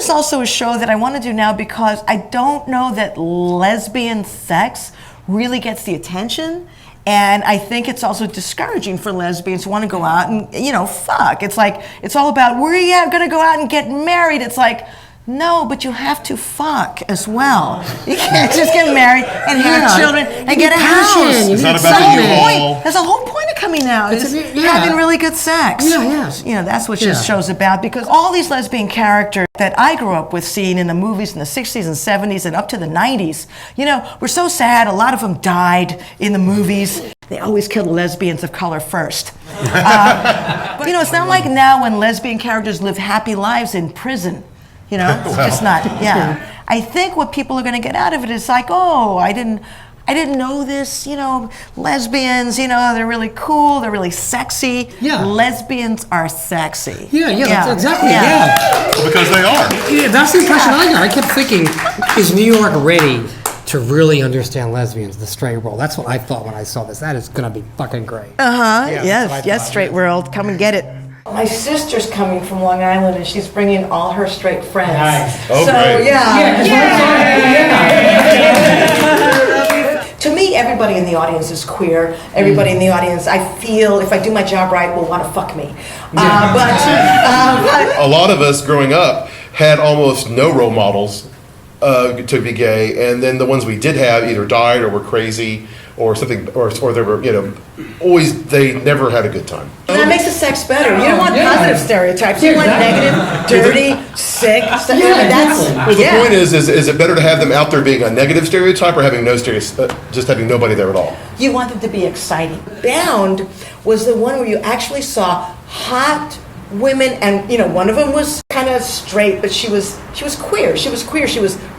is also a show that I want to do now because I don't know that lesbian sex really gets the attention. And I think it's also discouraging for lesbians who want to go out and, fuck. It's like, it's all about, we're going to go out and get married. It's like, no, but you have to fuck as well. You can't just get married and have children and get a house. It's not about the U-Haul. There's a whole point of coming out is having really good sex. Yeah. That's what this show's about, because all these lesbian characters that I grew up with seeing in the movies in the 60s and 70s and up to the 90s, were so sad. A lot of them died in the movies. They always kill the lesbians of color first. But, it's not like now when lesbian characters live happy lives in prison. It's just not. I think what people are going to get out of it is like, oh, I didn't know this. Lesbians. They're really cool. They're really sexy. Yeah. Lesbians are sexy. That's exactly. Well, because they are. Yeah, that's the impression I got. I kept thinking, is New York ready to really understand lesbians, the straight world? That's what I thought when I saw this. That is going to be fucking great. Yes, straight world. Come and get it. My sister's coming from Long Island, and she's bringing all her straight friends. Nice. Oh, so, great. To me, everybody in the audience is queer. Everybody in the audience, I feel, if I do my job right, will want to fuck me. But a lot of us growing up had almost no role models to be gay, and then the ones we did have either died or were crazy or something, or they were, they never had a good time. And that makes the sex better. You don't want positive stereotypes. You want negative, dirty, sick stuff. Well, the point is it better to have them out there being a negative stereotype or having no just having nobody there at all? You want them to be exciting. Bound was the one where you actually saw hot women, and one of them was kind of straight, but she was queer. She was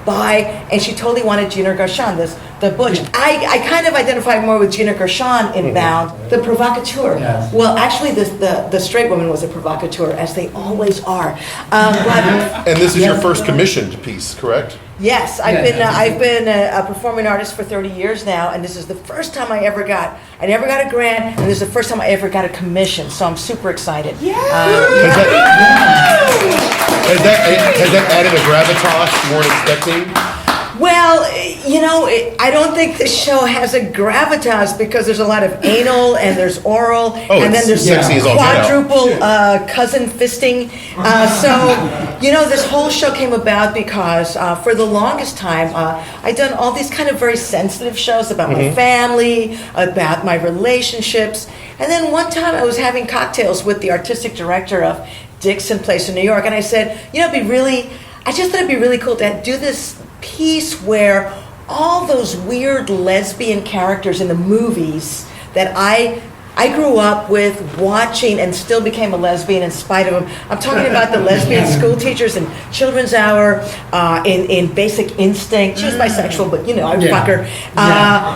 bi, and she totally wanted Gina Gershon, the butch. I kind of identified more with Gina Gershon in Bound, the provocateur. Yes. Well, actually, the straight woman was a provocateur, as they always are. And this is your first commissioned piece, correct? Yes, I've been a performing artist for 30 years now, and this is the first time I never got a grant, and this is the first time I ever got a commission, so I'm super excited. Has that added a gravitas you weren't expecting? Well, I don't think the show has a gravitas because there's a lot of anal and there's oral and then there's quadruple cousin fisting. This whole show came about because for the longest time I'd done all these kind of very sensitive shows about my family, about my relationships, and then one time I was having cocktails with the artistic director of Dixon Place in New York, and I said, I just thought it'd be really cool to do this piece where all those weird lesbian characters in the movies that I grew up with watching and still became a lesbian in spite of them. I'm talking about the lesbian school teachers in Children's Hour, in Basic Instinct. She was bisexual, but I'd fuck her.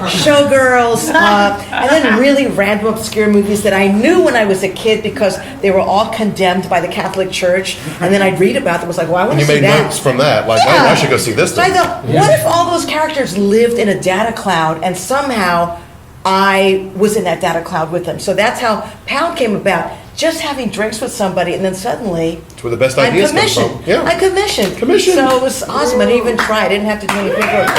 Showgirls, and then really random obscure movies that I knew when I was a kid because they were all condemned by the Catholic Church. And then I'd read about them. I was like, well, I want to see that. And you made notes from that, like, oh, I should go see this thing. So I thought, what if all those characters lived in a data cloud and somehow I was in that data cloud with them? So that's how Pound came about. Just having drinks with somebody, and then suddenly it's where the best ideas come from. Yeah. I commissioned. So it was awesome. I didn't even try. I didn't have to do any paperwork.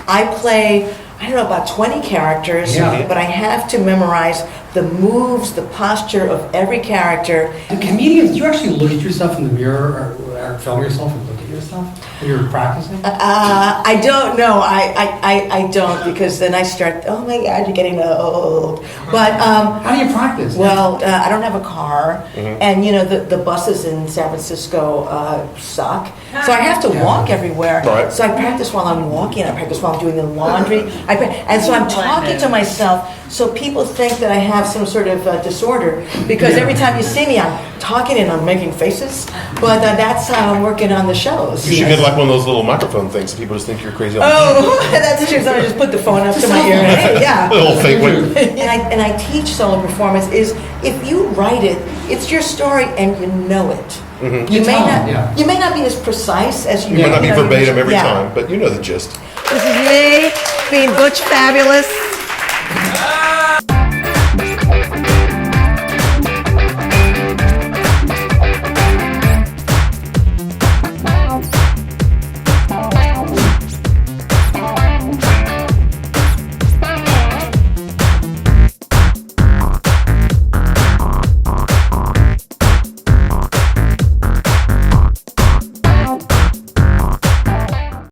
I play, about 20 characters, but I have to memorize the moves, the posture of every character. Do comedians, do you actually look at yourself in the mirror or film yourself and look at yourself when you're practicing? I don't know. I don't, because then I start, oh my God, you're getting old. But how do you practice? Well, I don't have a car, and the buses in San Francisco suck, so I have to walk everywhere. Right. So I practice while I'm walking. I practice while I'm doing the laundry. And so I'm talking to myself, so people think that I have some sort of disorder, because every time you see me, I'm talking and I'm making faces. But that's how I'm working on the shows. You should get like one of those little microphone things so people just think you're crazy. That's true. So I just put the phone up to my ear. Hey, a little fake one. And I teach solo performance is if you write it, it's your story and you know it. You may not be as precise as you. You might not be verbatim every time, but you know the gist. This is me being Butch Fabulous.